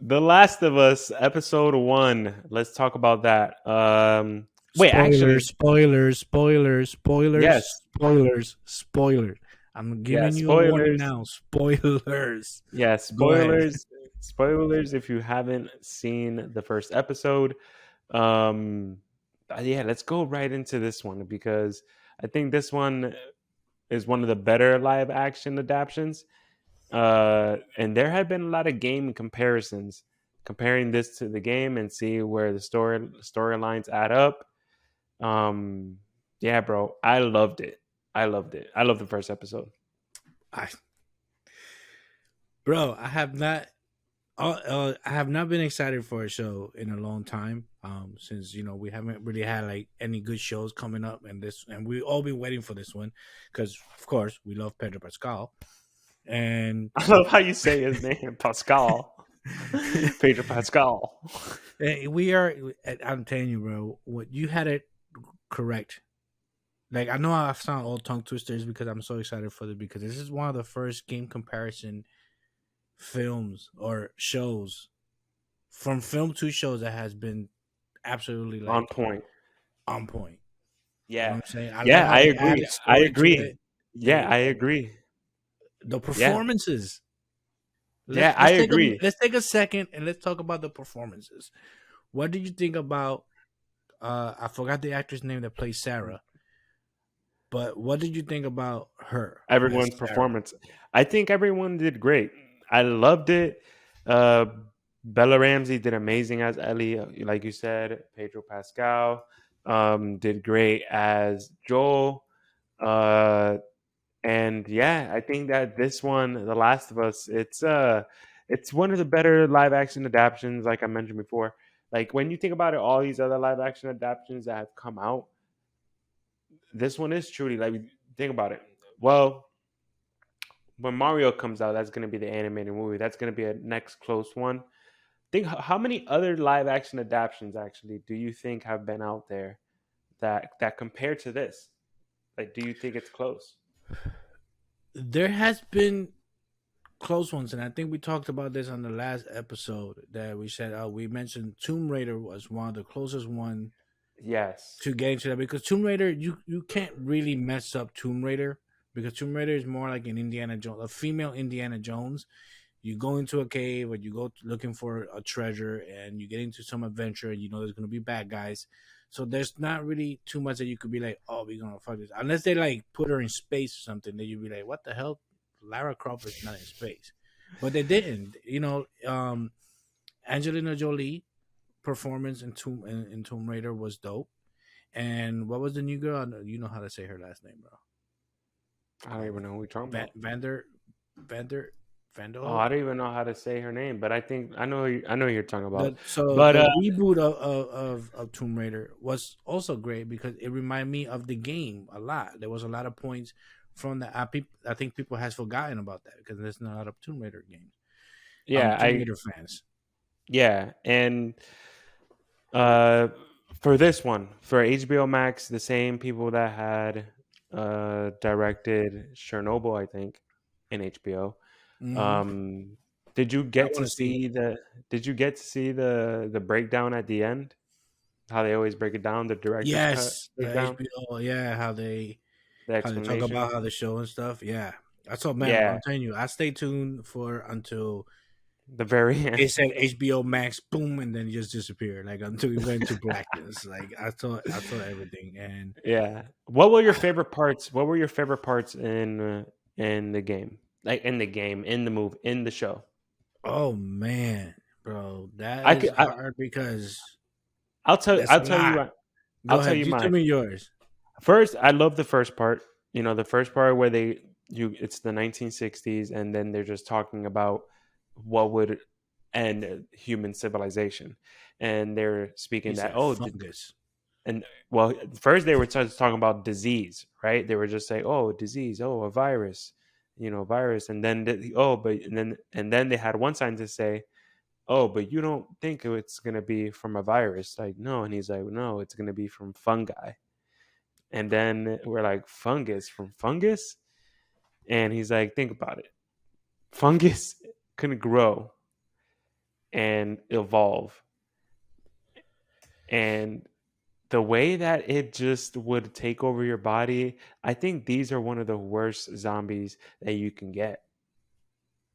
The Last of Us, episode 1. Let's talk about that. Wait, Spoilers, actually, spoilers, spoilers, spoilers, yes. spoilers, spoilers. I'm Yeah, giving you a warning spoilers. now. Spoilers. Yeah, Go ahead. spoilers. Spoilers if you haven't seen the first episode. Um yeah, let's go right into this one because I think this one is one of the better live action adaptations. And there have been a lot of game comparisons, comparing this to the game and see where the storylines add up. Yeah, bro, I loved it. I loved it. I loved the first episode. I, bro, I have not been excited for a show in a long time. Since we haven't really had like any good shows coming up, and we all been waiting for this one, because of course we love Pedro Pascal, and I love how you say his name, Pascal. Pedro Pascal. we are. I'm telling you, bro, what you had it correct. Like I know I sound all tongue twisters because I'm so excited for it because this is one of the first game comparison films or shows from film to shows that has been absolutely On like point. on point. You know Yeah. what I'm saying? I love Yeah, how I they agree. added I story to agree. it. Yeah, They I agree. the Yeah. performances. Yeah, I Let's take a agree. let's take a second and let's talk about the performances. What did you think about I forgot the actress name that plays Sarah, but what did you think about her as Everyone's Sarah? performance. I think everyone did great. I loved it. Uh Bella Ramsey did amazing as Ellie, like you said. Pedro Pascal did great as Joel. Uh and yeah, I think that this one, The Last of Us, it's one of the better live action adaptations, like I mentioned before. Like when you think about it, all these other live action adaptations that have come out, this one is truly like, think about it. Well, when Mario comes out, that's going to be the animated movie. That's going to be a next close one. Think how many other live action adaptations actually do you think have been out there that compare to this? Like, do you think it's close? There has been close ones, and I think we talked about this on the last episode that we said we mentioned Tomb Raider was one of the closest one Yes. to getting to that because Tomb Raider you can't really mess up Tomb Raider because Tomb Raider is more like an Indiana Jones, a female Indiana Jones. You go into a cave or you go looking for a treasure and you get into some adventure and you know there's gonna be bad guys. So there's not really too much that you could be like, oh, we're gonna fuck this. Unless they like put her in space or something, then you'd be like, what the hell? Lara Croft is not in space. But they didn't. Angelina Jolie performance in Tomb Raider was dope. And what was the new girl? You know how to say her last name, bro. I don't even know who we're talking about. Vander Oh, Vanderhoek. I don't even know how to say her name, but I think I know who you're talking about. So But the reboot of Tomb Raider was also great because it reminded me of the game a lot. There was a lot of points from the I think people has forgotten about that because there's not a lot of Tomb Raider games. yeah, Tomb Raider fans. yeah, and uh, for this one, for HBO Max, the same people that had directed Chernobyl, I think, in HBO. Hmm. Um, did you I get want to to see. see the breakdown at the end? How they always break it down, the director's cut Yes, the breakdown, HBO. Yeah, the how they talk explanation. about how the show and stuff. Yeah, that's all, man. Yeah, I'm telling you, I stay tuned for until the very it end. said HBO Max, boom, and then it just disappeared. Like until we went to blackness. Like I saw everything, and Yeah. What were your favorite parts? What were your favorite parts in the game? Like in the game, in the movie, in the show? oh man, bro, that I is could. I, hard because I'll tell. that's I'll a tell you. lot. I'll Go tell ahead, you you tell mine. me yours. First, I love the first part. You know, the first part where it's the 1960s, and then they're just talking about what would end human civilization, and they're He speaking that said did, fungus. and well, first they were just talking about disease, right? They were just saying, oh, disease, oh, a virus, virus, and then and then they had one scientist say, oh, but you don't think it's gonna be from a virus? Like, no, and he's like, no, it's gonna be from fungi. And then we're like, fungus from fungus? And he's like, think about it. Fungus can grow and evolve. And the way that it just would take over your body, I think these are one of the worst zombies that you can get.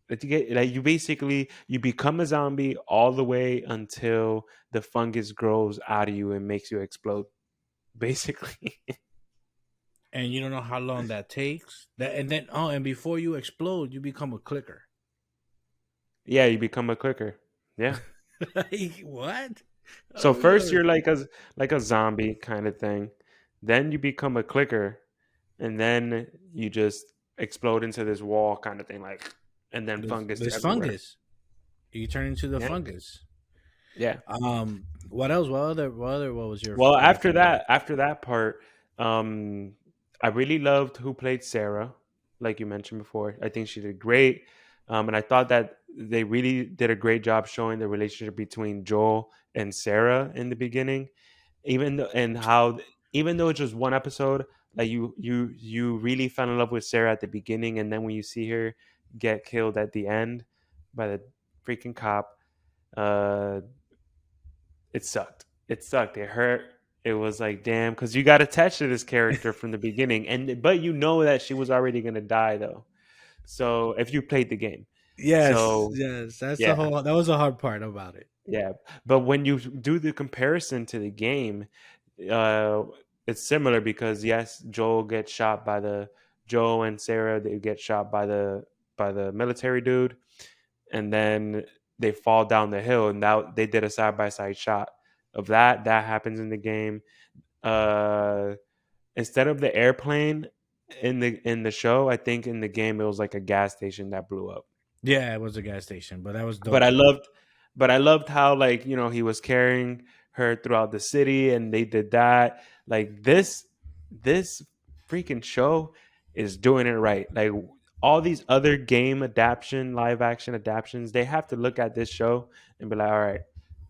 That you get, like, you basically you become a zombie all the way until the fungus grows out of you and makes you explode. Basically, And you don't know how long that takes. That and then oh, and before you explode, you become a clicker. yeah, you become a clicker. Yeah. Like what? So Oh first Lord. you're like a zombie kind of thing. Then you become a clicker, and then you just explode into this wall kind of thing, like, and then fungus There's everywhere. fungus. You turn into the Yeah, fungus. yeah. What else? What was Well, your favorite? after that part, um, I really loved who played Sarah, like you mentioned before. I think she did great, and I thought that they really did a great job showing the relationship between Joel and Sarah in the beginning, even though, and how even though it's just one episode, like you really fell in love with Sarah at the beginning, and then when you see her get killed at the end by the freaking cop, uh, it sucked. It sucked. It hurt. It was like, damn, because you got attached to this character from the beginning, and but you know that she was already gonna die though. So if you played the game, Yes, so yes. That's the yeah, whole. That was the hard part about it. yeah. But when you do the comparison to the game, uh, it's similar because yes, Joel and Sarah, they get shot by the military dude, and then they fall down the hill, and now they did a side by side shot of that. That happens in the game. Uh, Instead of the airplane in the show, I think in the game it was like a gas station that blew up. Yeah, it was a gas station, but that was But dope though. I loved how, like, you know, he was carrying her throughout the city, and they did that. Like this freaking show is doing it right. Like all these other game adaptation, live action adaptations, they have to look at this show and be like, all right,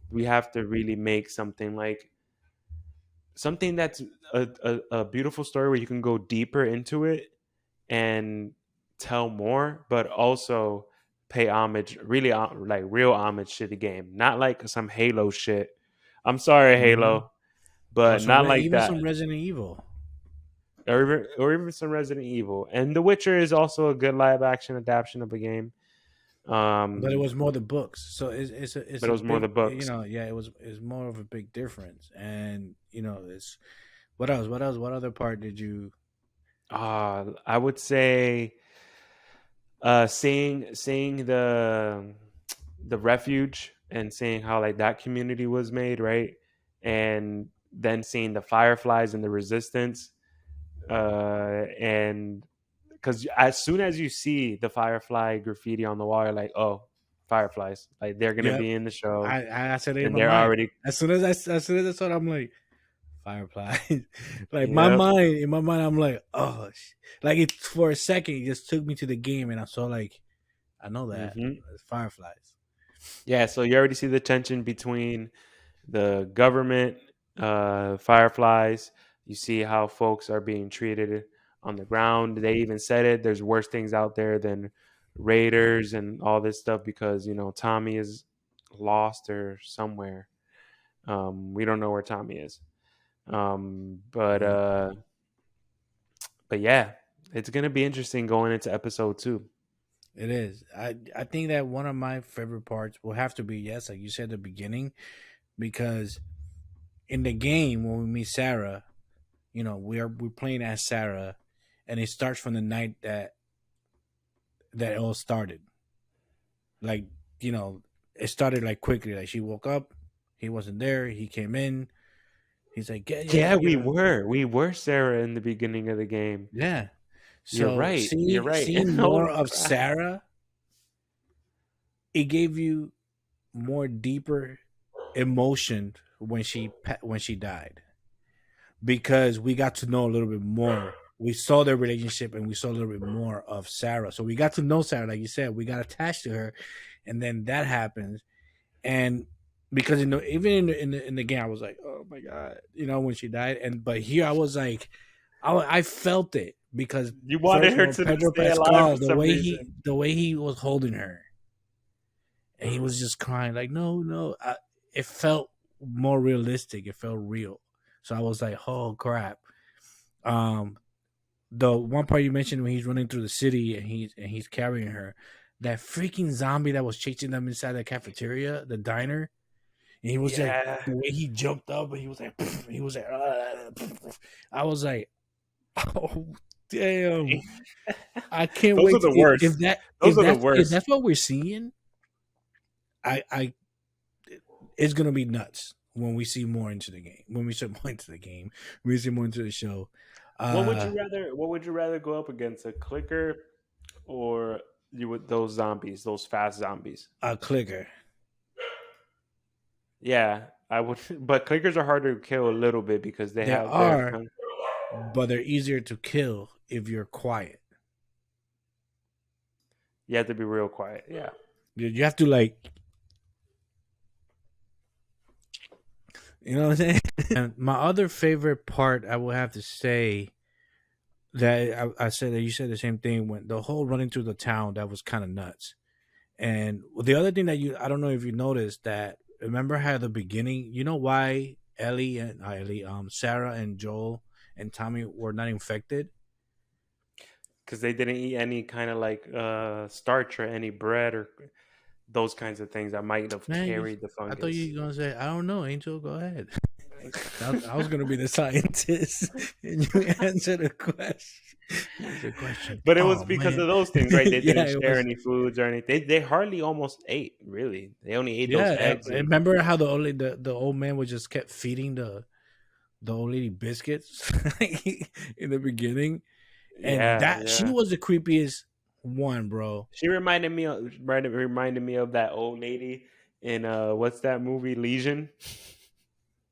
we have to really make something like something that's a beautiful story where you can go deeper into it and tell more, but also pay homage, really, like real homage to the game, not like some Halo shit. I'm sorry, Hmm. Halo, but not like Even that. some Resident Evil. Or even some Resident Evil. And The Witcher is also a good live action adaptation of a game. But it Um, was more the books, so it's but it a was more big, the you books. know, yeah, it's more of a big difference. And you know, it's what else, what other part did you? I would say seeing the refuge and seeing how like that community was made, right? And then seeing the fireflies and the resistance, and because as soon as you see the firefly graffiti on the wall, you're like, oh, fireflies, like they're gonna Yep, be in the show, I said it in and my they're mind already. as soon as I saw it, I'm like Firefly. Like Yep. in my mind, I'm like, oh, like it for a second, it just took me to the game, and I saw like I know that Hmm. it's Fireflies. Yeah, so you already see the tension between the government, fireflies. You see how folks are being treated on the ground. They even said it. There's worse things out there than raiders and all this stuff because you know Tommy is lost or somewhere. We don't know where Tommy is. Um, but Mm, uh, but yeah, it's gonna be interesting going into episode 2. it is. I think that one of my favorite parts will have to be yes, like you said, the beginning, because in the game when we meet Sarah, you know, we're playing as Sarah, and it starts from the night that it all started. Like you know, it started like quickly. Like she woke up, he wasn't there. He came in. He's like, yeah, Yeah, you know, we were Sarah in the beginning of the game. yeah. You're So right. You're right. seeing more Holy of crap. Sarah, it gave you more deeper emotion when she died, because we got to know a little bit more. We saw their relationship and we saw a little bit more of Sarah. So we got to know Sarah, like you said, we got attached to her, and then that happens. And because even in the game, I was like, oh my god, you know, when she died. And but here I was like, I felt it because You wanted first, her well, to Pedro stay alive Pascal, for some reason. the way he was holding her, and he was just crying like, "No, no." It felt more realistic. It felt real. So I was like, "Oh crap!" Um, the one part you mentioned when he's running through the city and he's carrying her, that freaking zombie that was chasing them inside the cafeteria, the diner, and he was like Yeah. the way he jumped up and he was like he was like I was like, oh damn, I can't Those are wait the worst. Those are the if worst. that's what we're seeing, I it's gonna be nuts when we see more into the game, when we see more into the game, when we see more into the show. uh What would you rather go up against, a clicker or you with those zombies, those fast zombies? a clicker. Yeah, I would. But clickers are harder to kill a little bit because they There have their. are, but they're easier to kill if you're quiet. You have to be real quiet. Yeah. You have to like, you know what I'm saying. And my other favorite part, I will have to say that I said that you said the same thing when the whole running through the town, that was kind of nuts. And the other thing that I don't know if you noticed that, remember how at the beginning, you know why Sarah and Joel and Tommy were not infected? Because they didn't eat any kind of like starch or any bread or those kinds of things that might have Man, carried the I thought fungus. you were gonna say, I don't know, Angel. Go ahead. I was gonna be the scientist, and you answered the question. You answered the question. But it was Oh because man, of those things, right? They yeah, didn't it share was. any foods or anything. They hardly almost ate, really. They only ate those Yeah, eggs I and remember how the old man was just kept feeding the old lady biscuits in the beginning, and yeah, that she yeah. was the creepiest one, bro. She reminded me of that old lady in what's that movie, Legion?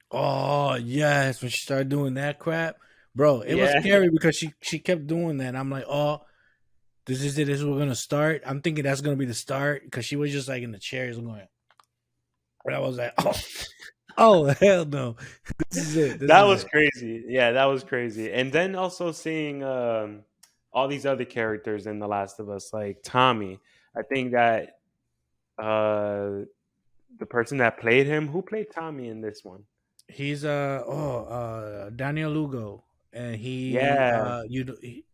Oh yes, when she started doing that crap, bro, it was Yeah. scary because she kept doing that. And I'm like, oh, this is it. This is we're gonna start. I'm thinking that's gonna be the start because she was just like in the chairs going. And I was like, oh hell no, this is it. This That is was it. crazy. Yeah, that was crazy. And then also seeing all these other characters in The Last of Us, like Tommy. I think that the person that played him, who played Tommy in this one? He's Daniel Lugo, and Yeah,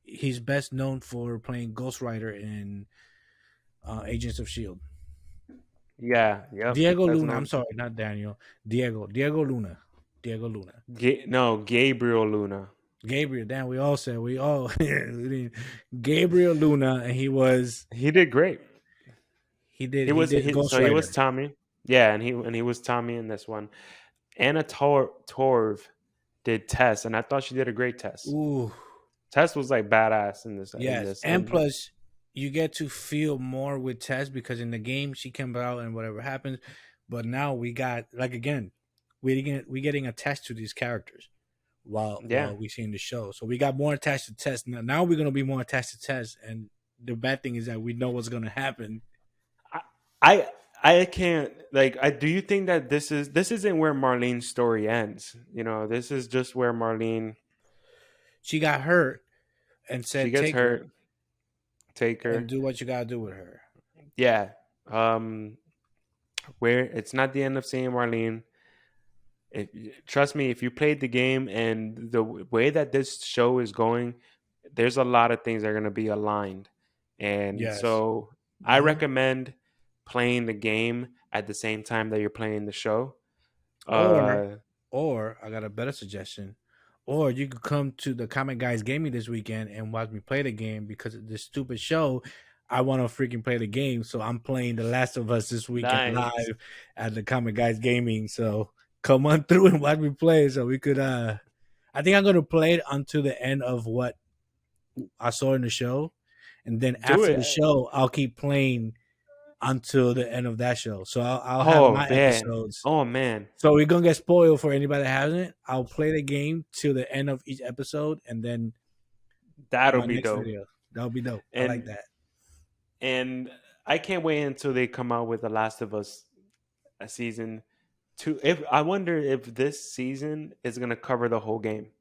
he's best known for playing Ghost Rider in Agents of Shield. yeah, yep. Diego That's Luna. not I'm sorry, not Daniel. Diego Luna. Diego Luna. No, Gabriel Luna. Gabriel. Damn, we all Gabriel Luna, and He did great. he did Ghost He was Rider. Tommy. Yeah, and he was Tommy in this one. Anna Torv did Tess, and I thought she did a great Tess. Ooh, Tess was like badass in this yes, and and plus you get to feel more with Tess because in the game she comes out and whatever happens, but now we got like again, we getting attached to these characters yeah. while we seeing the show, so we got more attached to Tess. Now we're gonna be more attached to Tess, and the bad thing is that we know what's gonna happen. I I I can't like I do you think that this isn't where Marlene's story ends? You know, this is just where Marlene She got hurt and she said gets take her hurt, take and her. do what you gotta do with her. Yeah. Where it's not the end of seeing Marlene. Trust me, if you played the game and the way that this show is going, there's a lot of things that are going to be aligned. And Yes. so I Hmm. recommend playing the game at the same time that you're playing the show. Or Uh, or I got a better suggestion. Or you could come to the Comic Guys Gaming this weekend and watch me play the game because of this stupid show. I want to freaking play the game, so I'm playing The Last of Us this weekend nice. live at the Comic Guys Gaming. So come on through and watch me play, so we could. I think I'm gonna play it until the end of what I saw in the show, and then Do after it. the show, I'll keep playing until the end of that show. So I'll have Oh, my man. episodes. Oh, man. So we're gonna get spoiled for anybody that hasn't. I'll play the game till the end of each episode, and then That'll my be next dope. video. That'll be dope. I like And that. and I can't wait until they come out with The Last of Us a season two. If I wonder if this season is going to cover the whole game.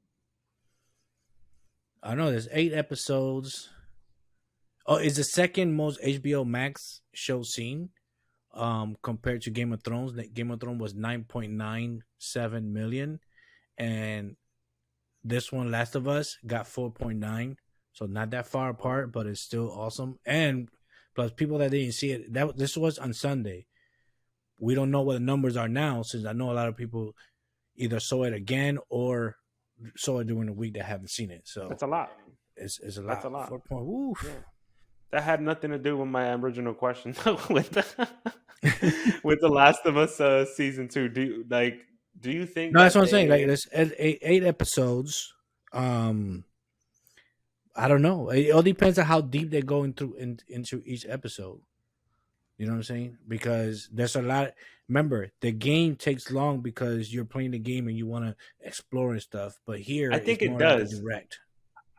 I know there's 8 episodes. Oh, it's the second most HBO Max show seen. compared to Game of Thrones. Game of Thrones was 9.97 million, and this one, Last of Us, got 4.9. So not that far Oh, apart, but it's still awesome. And plus, people that didn't see it, that this was on Sunday. We don't know what the numbers are now, since I know a lot of people either saw it again or saw it during the week that haven't seen it. So that's a lot. it's a That's lot. a lot. 4 point. Oof. Yeah. That had nothing to do with my original question with the with the Last of Us season two. Do you think No, that's that what I'm saying. Like they? there's eight episodes. Um, I don't know. It all depends on how deep they go into each episode. You know what I'm saying? Because there's a lot. Remember, the game takes long because you're playing the game and you want to explore and stuff. But here, I think it's it more like a does. direct.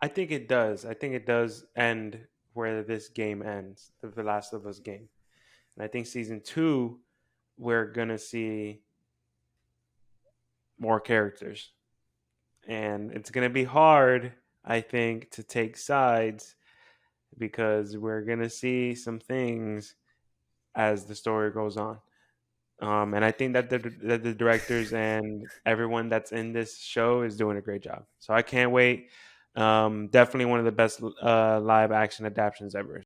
I think it does. I think it does end where this game ends, the Last of Us game. And I think season two, we're gonna see more characters, and it's gonna be hard, I think, to take sides because we're gonna see some things as the story goes on. And I think that the directors and everyone that's in this show is doing a great job. So I can't wait. Definitely one of the best live action adaptations ever.